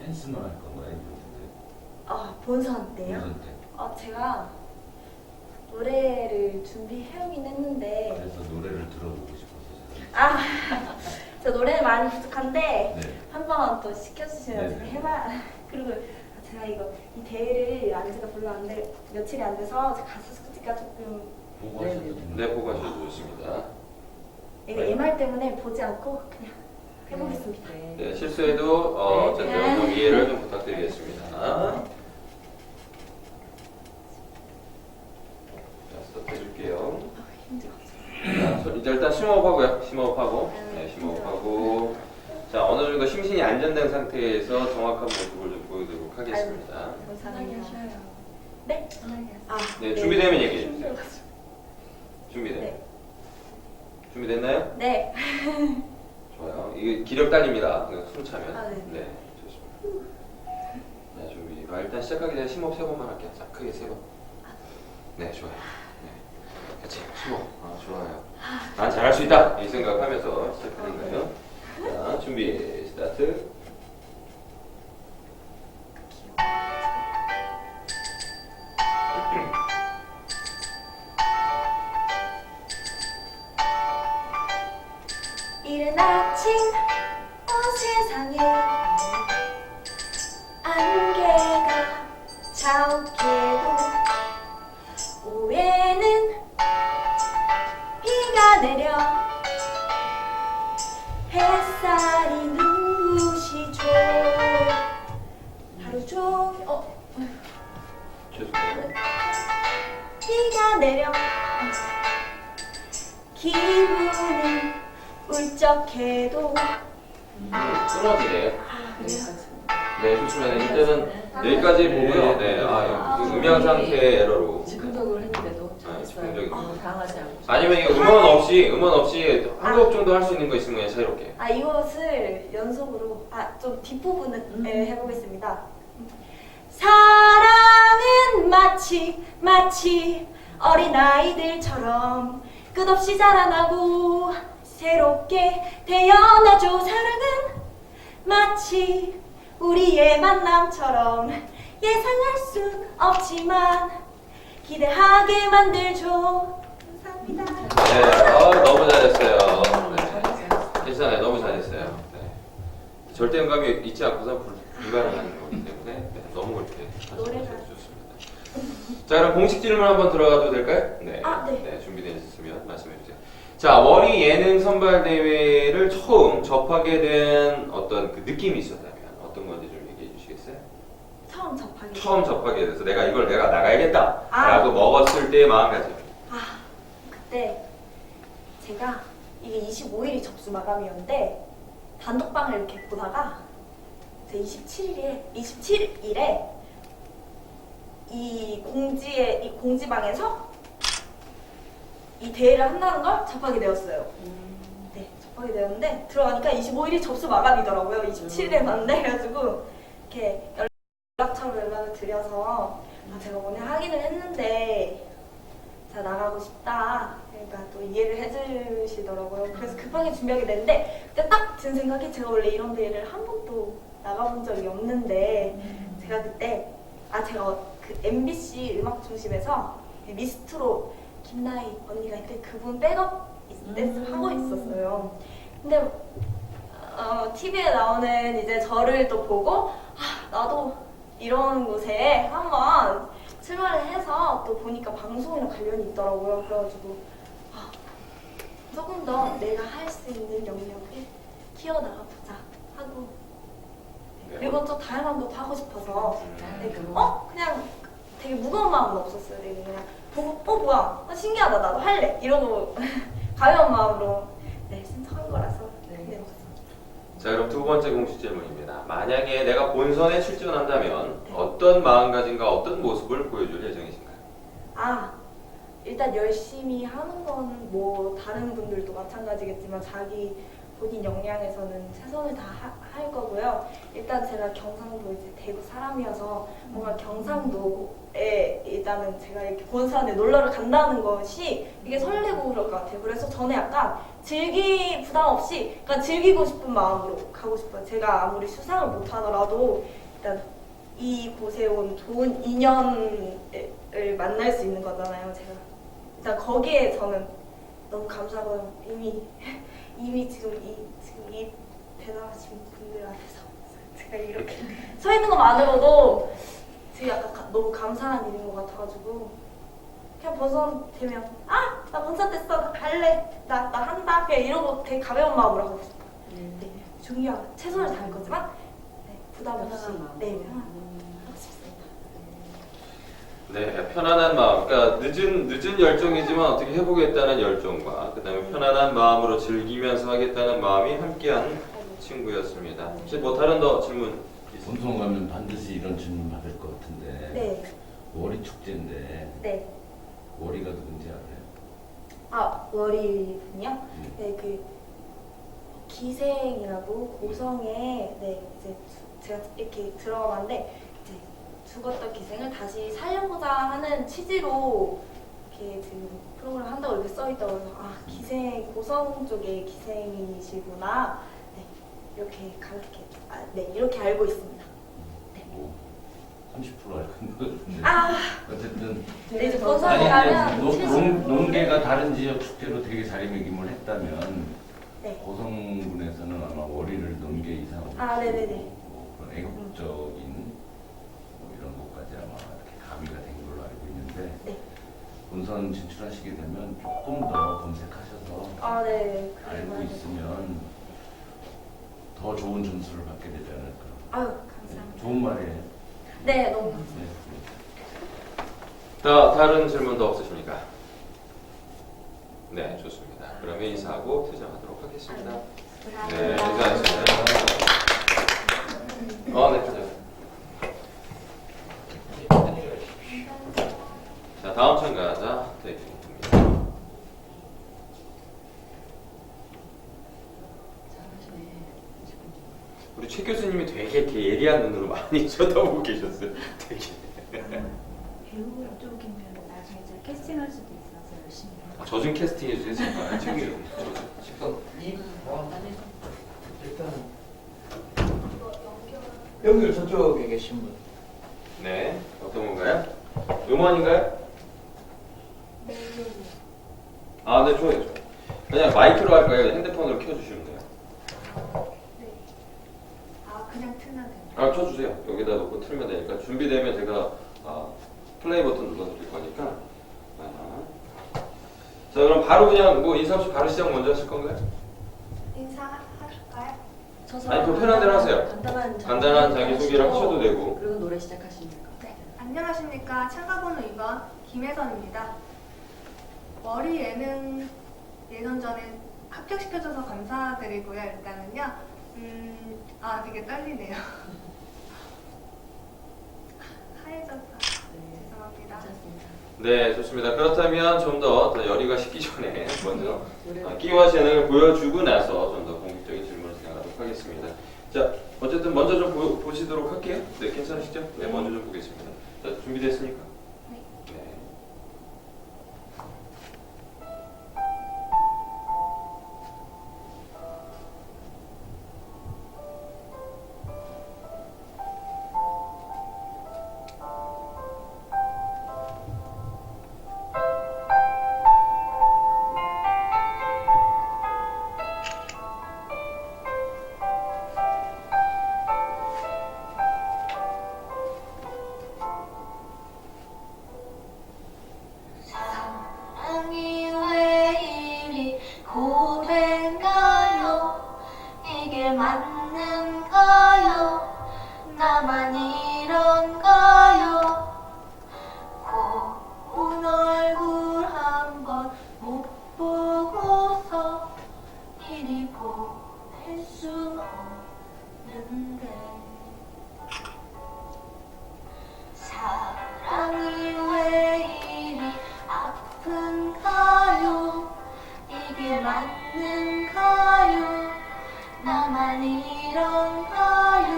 댄스만 할 건가요? 이번 아, 본선 대회? 때요? 본선 때. 제가 노래를 준비해오긴 했는데 그래서 노래를 들어보고 싶어서 제가. 저 노래는 많이 부족한데 네. 한번 또 시켜주시면 네. 제가 해봐. 그리고 제가 이 대회를 안 지가 별로 안 돼, 며칠이 안 돼서 제가 가수 스쿠티가 조금 보고 네, 하셔도 됩니다. 네, 보고 하셔도 좋습니다. 이거 MR 때문에 보지 않고 그냥 해보겠습니다. 네. 네, 실수해도 어쨌든 좀 이해를 좀 부탁드리겠습니다. 자, 스톱 해줄게요. 힘들어. 자, 이제 일단 심호흡하고요. 심호흡하고. 네, 심호흡하고. 자, 어느 정도 심신이 안정된 상태에서 정확한 모습을 좀 보여드리도록 하겠습니다. 감사합니다. 편하게 하셔요. 네? 편하게 하세요. 네, 준비되면 얘기해 주세요. 힘들어가지고. 준비되면. 네. 준비됐나요? 네. 좋아요. 이게 기력 딸립니다. 숨 차면. 네. 네, 좋습니다. 네, 준비. 일단 시작하기 전에 심호흡 3번만 할게요. 자, 크게 3번. 네, 좋아요. 네. 같이 심호흡. 좋아요. 난 잘할 수 있다. 이 생각하면서 시작하는 거예요. 자, 준비, 스타트. 이른 아침 온 세상에 안개가 자욱해도 오후에는 비가 내려 햇살이 눈부시죠. 하루 종일 죄송해요. 비가 내려 기분은 울적해도 끊어지네요. 여기까지. 네, 좋습니다. 이때는 여기까지 보고요. 네, 음향 상태의 에러로. 즉흥적으로 했는데도 잘했어요. 즉흥적입니다. 당하지 않고. 아니면 이거 음원 없이 한 곡 정도 할 수 있는 거 있으면 그냥 자유롭게. 이것을 연속으로 좀 뒷부분을 해보겠습니다. 사랑은 마치 어린아이들처럼 끝없이 자라나고 새롭게 태어나죠. 사랑은 마치 우리의 만남처럼 예상할 순 없지만 기대하게 만들죠. 감사합니다. 네, 너무 잘했어요. 네. 잘했어요. 괜찮아요. 너무 잘했어요. 네. 절대 음감이 있지 않고서 불가능한 거기 때문에 너무 그렇게 노래가. 좋습니다. 자, 그럼 공식 질문 한번 들어가도 될까요? 네. 네. 준비되어 있으면 말씀해 주세요. 자, 월이 예능 선발 대회를 처음 접하게 된 어떤 그 느낌이 있었다면 어떤 건지 좀 얘기해 주시겠어요? 처음 접하게 돼서 내가 나가야겠다라고 먹었을 때의 마음가짐. 그때 제가 이게 25일이 접수 마감이었는데 단독방을 이렇게 보다가 제 27일에 이 공지방에서 이 대회를 한다는 걸 접하게 되었어요. 네, 접하게 되었는데 들어가니까 25일이 접수 마감이더라고요. 27일에 봤는데 그래가지고 이렇게 연락처로 연락을 드려서 제가 오늘 확인을 했는데 제가 나가고 싶다. 그러니까 또 이해를 해주시더라고요. 그래서 급하게 준비하게 됐는데 그때 딱 든 생각이 제가 원래 이런 대회를 한 번도 나가본 적이 없는데 제가 그때 제가 그 MBC 음악 중심에서 미스트로 김나희 언니가 그때 그분 백업 댄스를 하고 있었어요. 근데 TV에 나오는 이제 저를 또 보고 나도 이런 곳에 한번 출마를 해서 또 보니까 방송이랑 관련이 있더라고요. 그래가지고 조금 더 내가 할 수 있는 영역을 키워나가보자 하고 그리고 또 다양한 것도 하고 싶어서 그냥 되게 무거운 마음은 없었어요. 되게 그냥 보고 뭐야 신기하다 나도 할래 이러고 가벼운 마음으로 신청한 거라서 네. 자, 그럼 두 번째 공식 질문입니다. 만약에 내가 본선에 출전한다면 어떤 마음가짐과 어떤 모습을 보여줄 예정이신가요? 아, 일단 열심히 하는 건 뭐 다른 분들도 마찬가지겠지만 자기 본인 역량에서는 최선을 할 거고요. 일단 제가 경상도 이제 대구 사람이어서 뭔가 경상도에 일단은 제가 이렇게 본선에 놀러를 간다는 것이 이게 설레고 그럴 것 같아요. 그래서 저는 약간 부담 없이 약간 즐기고 싶은 마음으로 가고 싶어요. 제가 아무리 수상을 못 하더라도 일단 이곳에 온 좋은 인연을 만날 수 있는 거잖아요. 제가 일단 거기에 저는 너무 감사하고요. 이미 지금 이 대단하신 분들 앞에서 제가 이렇게 서 있는 것만으로도 지금 약간 너무 감사한 일인 것 같아가지고 그냥 본선 되면 나 본선 됐어, 나 갈래, 나 한다, 그냥 이러고 되게 가벼운 마음으로 하고 싶어요. 네, 중요한 최선을 다할 거지만 부담 없이 편안한 마음. 하고 싶습니다. 네, 편안한 마음. 그러니까 늦은 열정이지만 어떻게 해보겠다는 열정과 그다음에 편안한 마음으로 즐기면서 하겠다는 마음이 함께한 친구였습니다. 혹시 뭐 다른 더 질문 있으세요? 본선 가면 반드시 이런 질문 받을 것 같은데. 네, 월이 축제인데 네. 월이가 누군지 알아요? 월이군요. 네, 그 기생이라고 고성에 이제 제가 이렇게 들어갔는데 이제 죽었던 기생을 다시 살려보자 하는 취지로 이렇게 지금 프로그램 한다고 이렇게 써 있다고 해서 기생 고성 쪽의 기생이시구나. 네, 이렇게 알고 있습니다. 뭐 30% 알 건데. 어쨌든 네, 이제 더 본선에 가면 농계가 다른 지역 축제로 되게 자리매김을 했다면 네. 고성군에서는 아마 월이를 농계 이상으로 네네네. 뭐 그런 애국적인 뭐 이런 것까지 아마 이렇게 가미가 된 걸로 알고 있는데 네. 본선 진출하시게 되면 조금 더 검색하셔서 네. 알고 있으면 더 좋은 점수를 받게 되지 않을까. 감사합니다. 좋은 말이에요. 네, 너무 네. 자, 다른 질문 더 없으십니까? 네, 좋습니다. 그러면 인사하고 퇴장하도록 하겠습니다. 네, 인사하겠습니다. 네, 가죠. 자, 다음 참가자 대기입니다. 잘하시네. 우리 최 교수님이 되게 이렇게 예리한 눈으로 많이 쳐다보고 계셨어요. 되게. 배우 쪽이면 나중에 제가 캐스팅할 수도 있어서 열심히 해요. 저 좀 캐스팅해 주세요, 제발. 지금. 지금 일단 여기 저쪽에 계신 분. 네, 어떤 건가요? 음원인가요? 네. 네, 좋아요. 그냥 마이크로 할까요? 핸드폰으로 켜주시면 돼요. 네. 그냥 틀면 돼요. 켜주세요. 여기다 놓고 틀면 되니까 준비되면 제가 플레이 버튼 눌러드릴 거니까. 자, 그럼 바로 그냥 뭐 인사 없이 바로 시작 먼저 하실 건가요? 인사할까요? 아니, 편한 대로 하세요. 간단한 자기소개를 하시고, 하셔도 되고. 그리고 노래 시작하시면 될 것 같아요. 안녕하십니까. 참가번호 2번 김혜선입니다. 머리 예능 예선전에 합격시켜줘서 감사드리고요. 일단은요. 되게 떨리네요. 하얘졌다. 죄송합니다. 괜찮습니다. 네, 좋습니다. 그렇다면 좀 더 열의가 식기 전에 먼저 노래 끼와 재능을 보여주고 나서 좀 더 공식적인 질문을 진행하도록 하겠습니다. 자, 어쨌든 먼저 좀 보시도록 할게요. 네, 괜찮으시죠? 네, 먼저 좀 보겠습니다. 자, 준비됐습니까? 네. 네. 사랑이 왜 이리 고된가요? 이게 맞는가요? 나만 이런가요? 고운 얼굴 한번 못 보고서 이리 보낼 수 없는 없는데 사랑이 왜 이리 아픈가요? 이게 맞는가요? 나만 이런가요?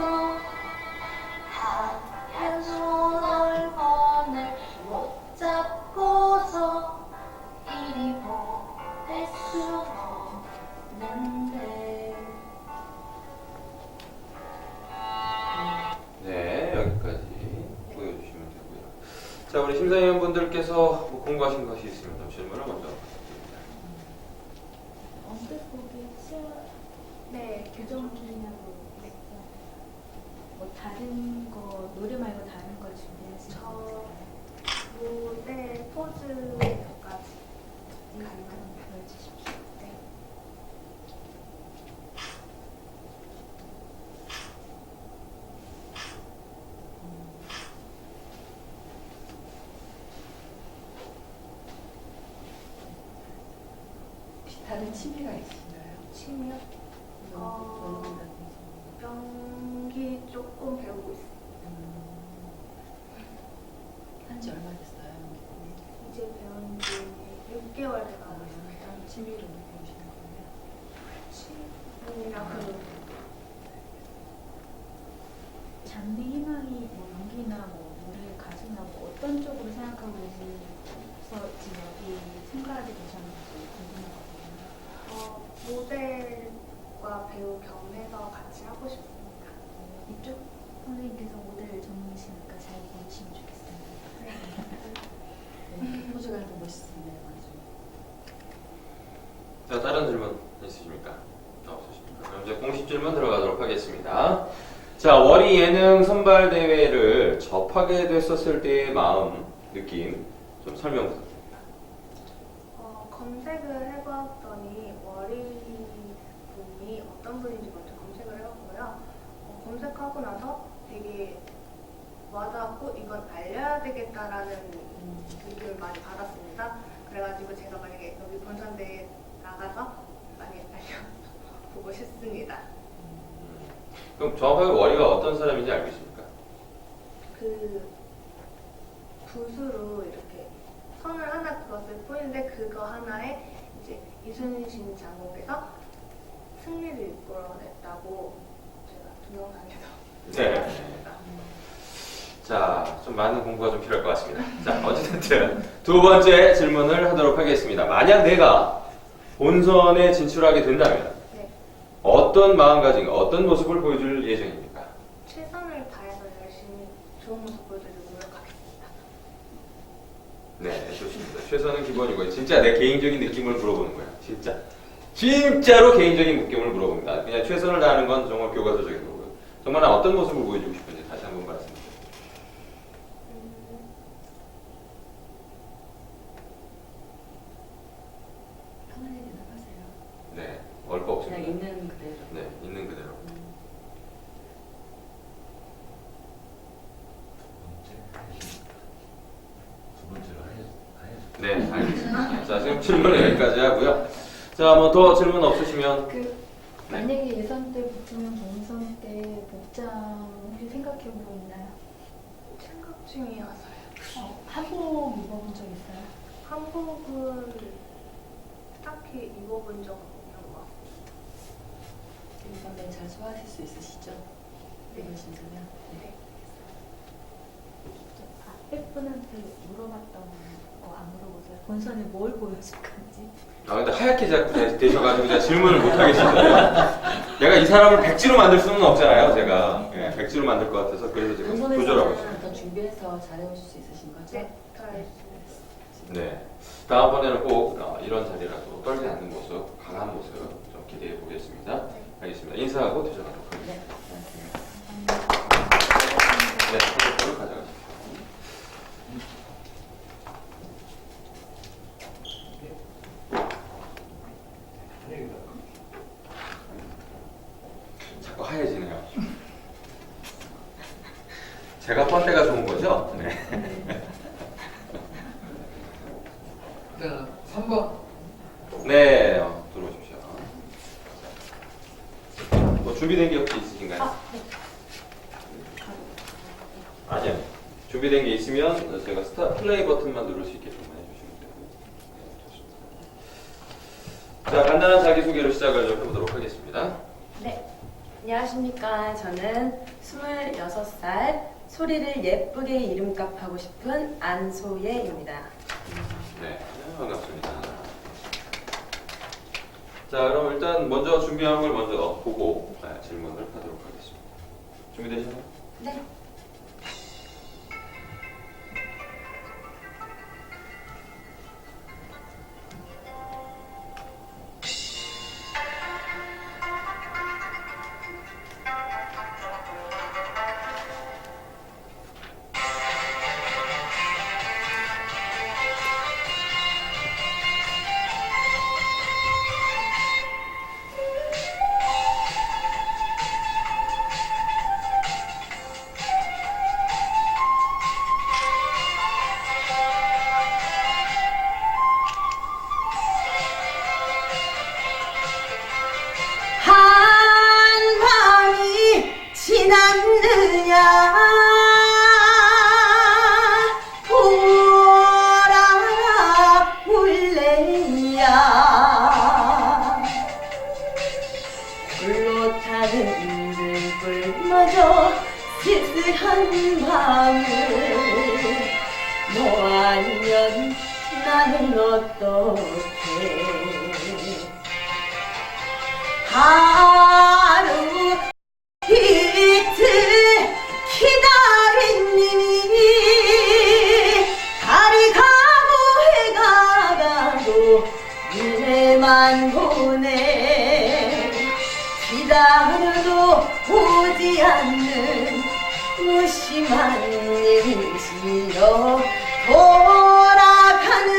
하얀 손얼건을 못 잡고서 이리 보낼 수 없는데. 네, 여기까지 보여주시면 되고요. 자, 우리 심사위원분들께서 뭐 공부하신 것이 있으면 좀 질문을 먼저 부탁드립니다. 언뜻보기 네, 교정기하고 뭐 다른 거 노래 말고 다른 거 준비하시는 저 거 무대 포즈까지 가능한 보여주십시오. 네. 혹시 다른 취미가 있으신가요? 취미요? 연구라든지. 연기 조금 배우고 있어요. 한지 얼마 됐어요? 이제 배운 지 6개월 돼가고 다른 취미로 배우시는 거예요? 취미랑 장래 희망이 뭐 연기나 뭐 노래 가수나 뭐 어떤 쪽으로 생각하고 계셔서 지금 여기 참가하게 되셨는지 궁금하거든요. 모델과 배우 겸해서 같이 하고 싶습니다. 이쪽 선생님께서 모델 전문이시니까 잘 보시면 좋겠습니다. 네, 포즈가 더 멋있습니다. 자, 다른 질문 있으십니까? 없으십니까? 그럼 이제 공식 질문 들어가도록 하겠습니다. 자, 월이 예능 선발 대회를 접하게 됐었을 때의 마음, 느낌 좀 설명 부탁드립니다. 검색을 해봤더니 월이 분이 어떤 분인지 먼저 검색을 해봤고요. 검색하고 나서 되게 와닿았고 이건 알려야 되겠다라는 느낌을 많이 받았습니다. 그래가지고 제가 만약에 여기 본선대에 나가서 많이 알려보고 싶습니다. 그럼 정확하게 월이가 어떤 사람인지 알고 있습니까? 그 붓으로 이렇게 선을 하나 그었을 뿐인데 그거 하나에 이제 이순신 장군께서 승리를 이끌어냈다고 제가 동영상에서 네. 자, 좀 많은 공부가 좀 필요할 것 같습니다. 자, 어쨌든 두 번째 질문을 하도록 하겠습니다. 만약 내가 본선에 진출하게 된다면 네, 어떤 마음가짐, 어떤 모습을 보여줄 예정입니까? 최선을 다해서 열심히 좋은 모습 보여드리고 노력하겠습니다. 네, 좋습니다. 최선은 기본이고요. 진짜 내 개인적인 느낌을 물어보는 거예요. 진짜. 진짜로 개인적인 느낌을 물어봅니다. 그냥 최선을 다하는 건 정말 교과서적인 거고요. 정말 나 어떤 모습을 보여주고 싶은지 다시 한번 말씀드립니다. 편하게 대답하세요. 네, 얼거 없습니다. 그냥 있는 그대로. 네, 있는 그대로. 두 번째로 하야죠. 네, 알겠습니다. 자, 지금 질문은 여기까지 하고요. 자, 뭐 더 질문 없으시면 만약에 예선 때 붙으면 본선 때 복장 혹시 생각해보고 있나요? 생각 중이어서요. 한복 입어본 적 있어요? 한복은 딱히 입어본 적 없는 것 같아요. 이번에 잘 소화하실 수 있으시죠? 입으신다면. 네. 앞에 분한테 물어봤던 거 안 물어보세요? 본선에 뭘 보여줄 건지? 아, 근데 하얗게 자꾸 되셔가지고 제가 질문을 못 하겠습니다. 내가 이 사람을 백지로 만들 수는 없잖아요, 제가. 예, 백지로 만들 것 같아서 그래서 지금 조절하고 있습니다. 본선에서는 더 준비해서 잘해오실 수 있으신 거죠? 네, 더 열심히 네. 다음번에는 꼭 이런 자리라도 떨지 않는 모습, 강한 모습 좀 기대해 보겠습니다. 알겠습니다. 인사하고 퇴장하도록 하겠습니다. 네, 고맙습니다. 네, 프로젝트를 가져가십시오. 자꾸 하얘지네요. 제가 뻔때가 좋은 거죠? 네. 일단 3번. 네, 들어오십시오. 준비된 게 혹시 있으신가요? 아, 네. 아니요. 준비된 게 있으면 제가 스타 플레이 버튼만 누를 수 있게끔만 해주시면 되고요. 네, 좋습니다. 자, 간단한 자기소개로 시작을 좀 해보도록 하겠습니다. 네, 안녕하십니까. 저는 26살 소리를 예쁘게 이름값 하고 싶은 안소예입니다. 네, 반갑습니다. 자, 그럼 일단 먼저 준비한 걸 먼저 보고 질문을 하도록 하겠습니다. 준비되셨나요? 네. 한밤이 지났느냐 돌아올래야 홀로 타는 불불마저 쓸쓸한 밤을 너 아니면 나는 어떡해 하루 이틀 기다린 님이 달이 가고 해가 가도 눈에만 보네 기다려도 오지 않는 무심한 일이시여 돌아가는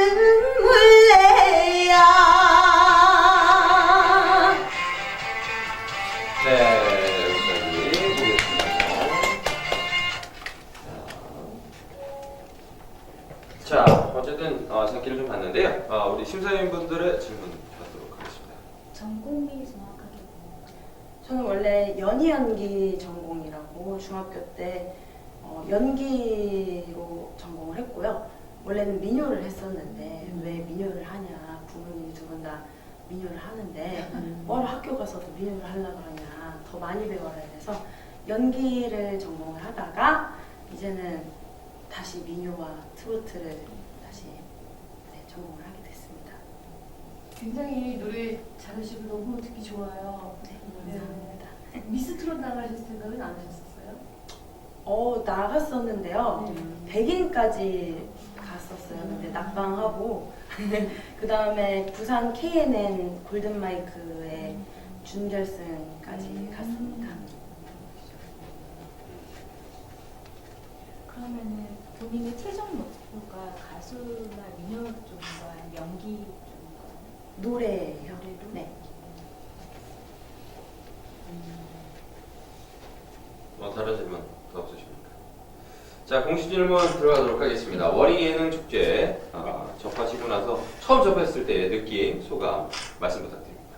물레야 네, 여기까지 보겠습니다. 자, 어쨌든 장기를 좀 봤는데요. 우리 심사위원분들의 질문 받도록 하겠습니다. 전공이 정확하게 저는 원래 연희연기 전공이라고 중학교 때 연기로 전공을 했고요. 원래는 민요를 했었는데 왜 민요를 하냐 부모님이 두 분 다 민요를 하는데 뭐하러 학교 가서도 민요를 하려고 그러냐 더 많이 배워야 돼서 연기를 전공을 하다가 이제는 다시 민요와 트로트를 다시 전공을 하게 됐습니다. 굉장히 노래 잘하시고 너무 듣기 좋아요. 네, 감사합니다. 미스트롯 나가실 생각은 안 하셨어요? 나갔었는데요. 백인까지 갔었어요. 근데 낙방하고 그 다음에 부산 KNN 골든마이크의 준결승까지 갔습니다. 그러면은 본인의 최종 목표가 가수나 민요 쪽인가요? 연기 쪽인가요? 노래예요. 노래로? 네. 다른 질문 더 없으십니까? 자, 공식 질문 들어가도록 하겠습니다. 월이 예능 축제 접하시고 나서 처음 접했을 때의 느낌, 소감 말씀 부탁드립니다.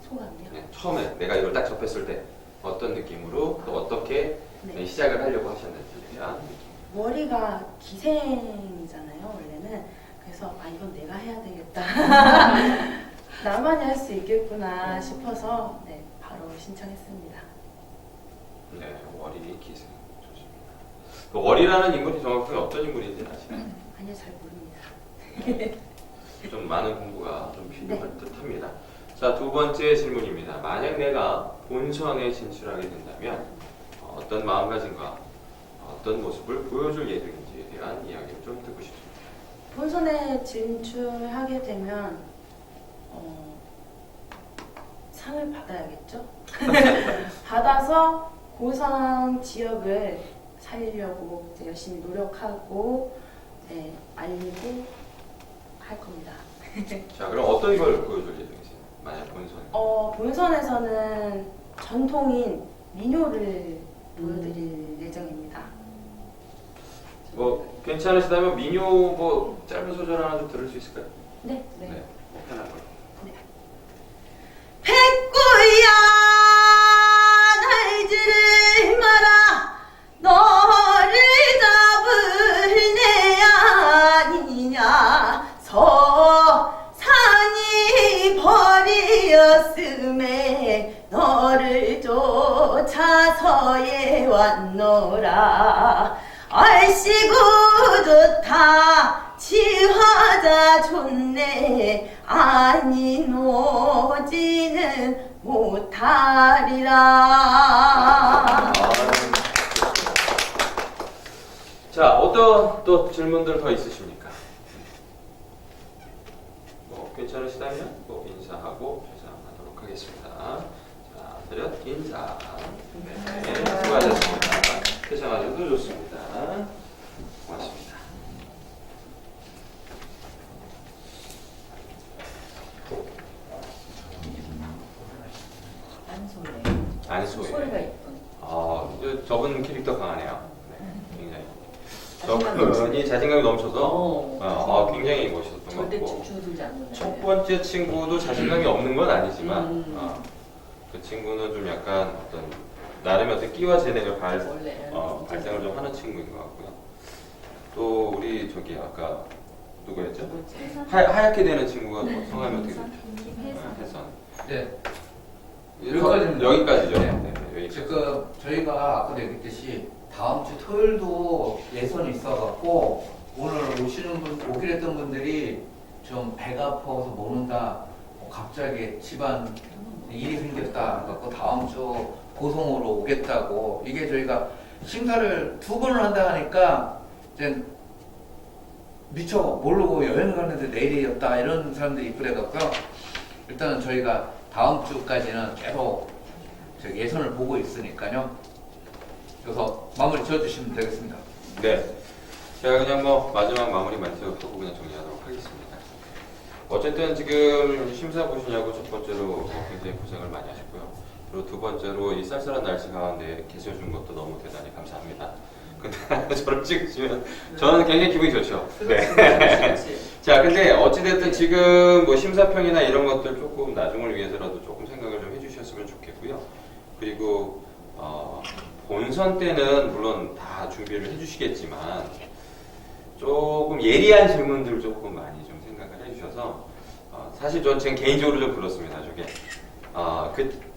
소감이요? 네, 처음에 내가 이걸 딱 접했을 때 어떤 느낌으로 또 어떻게 네. 시작을 하려고 하셨는지에 대한 느낌. 머리가 기생이잖아요, 원래는. 그래서 이건 내가 해야 되겠다. 나만이 할 수 있겠구나 싶어서 바로 신청했습니다. 네, 월이 기생 좋습니다. 그 월이라는 인물이 정확하게 어떤 인물인지 아시나요? 아니요, 잘 모릅니다. 좀 많은 공부가 좀 필요할 듯합니다. 자, 두 번째 질문입니다. 만약 내가 본선에 진출하게 된다면 어떤 마음가짐과 어떤 모습을 보여줄 예정인지에 대한 이야기를 좀 듣고 싶습니다. 본선에 진출하게 되면 상을 받아야겠죠? 받아서 고성 지역을 살리려고 열심히 노력하고 알리고 할 겁니다. 자, 그럼 어떤 걸 보여줄 예정이세요? 만약 본선에? 본선에서는 전통인 민요를 보여드릴 예정입니다. 뭐 괜찮으시다면 민요 뭐 짧은 소절 하나 좀 들을 수 있을까요? 네. 뭐 편한 거. 백구야 자서에 왔노라. 얼씨구 좋다 지화자 좋네 아니 노지는 못하리라. 자, 어떤 또 질문들 더 있으십니까? 뭐 괜찮으시다면 뭐 인사하고 퇴장하도록 하겠습니다. 자, 드렸 인사. 네, 수고하셨습니다. 퇴장하셔도 좋습니다. 고맙습니다. 안소래. 안소희. 소리가 예쁜. 저분 캐릭터 강하네요. 네, 굉장히. 저분이 자신감이 넘쳐서 굉장히 멋있었던 것 절대 같고. 주눅들지 않는. 첫 번째 친구도 자신감이 없는 건 아니지만 그 친구는 좀 약간 어떤 나름의 어떤 끼와 재능을 발생을 좀 하는 친구인 것 같고요. 또 우리 저기 아까 누구였죠? 하얗게 되는 친구가 성함이 어떻게 되죠? 해선. 네. 여기까지죠. 네. 네, 여기까지. 지금 저희가 아까도 얘기했듯이 다음 주 토요일도 예선이 있어갖고 오늘 오기로 했던 분들이 좀 배가 아파서 못 온다. 갑자기 집안 일이 생겼다. 그래갖고 다음 주 고성으로 오겠다고. 이게 저희가 심사를 2번을 한다 하니까 이제 미처 모르고 여행 가는데 내일이었다 이런 사람들이 있고 그래갖고 일단은 저희가 다음 주까지는 계속 예선을 보고 있으니까요. 그래서 마무리 지어주시면 되겠습니다. 네. 제가 그냥 뭐 마지막 마무리 멘트 하고 그냥 정리하도록 하겠습니다. 어쨌든 지금 심사 보시냐고 첫 번째로 굉장히 고생을 많이 하셨고요. 그리고 두 번째로 이 쌀쌀한 날씨 가운데 계셔준 것도 너무 대단히 감사합니다. 근데 저를 찍으시면 저는 굉장히 기분이 좋죠. 네. 자, 근데 어찌됐든 지금 뭐 심사평이나 이런 것들 조금 나중을 위해서라도 조금 생각을 좀 해주셨으면 좋겠고요. 그리고 본선 때는 물론 다 준비를 해주시겠지만 조금 예리한 질문들 조금 많이 좀 생각을 해주셔서 사실 전 개인적으로 좀 그렇습니다. 저게 그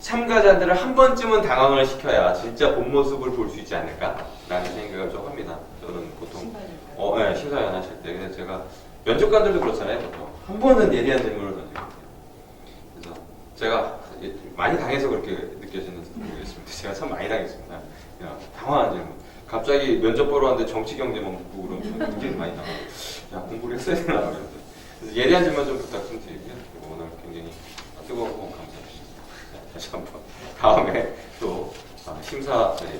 참가자들을 한 번쯤은 당황을 시켜야 진짜 본 모습을 볼 수 있지 않을까라는 생각을 좀 합니다. 저는 보통 네, 심사위원 하실 때 그래서 제가 면접관들도 그렇잖아요. 보통 한 번은 예리한 질문을 던지거든요. 그래서 제가 많이 당해서 그렇게 느껴지는지 모르겠습니다. 제가 참 많이 당했습니다. 그냥 당황한 질문. 갑자기 면접 보러 왔는데 정치 경제만 묻고 그러면 굉장히 많이 당하고 야 공부를 했어야 되나 그러는데 그래서 예리한 질문 좀 부탁 좀 드리고요. 그리고 오늘 굉장히 뜨거운 호응 감사드립니다. 다시 한번 다음에 또 심사에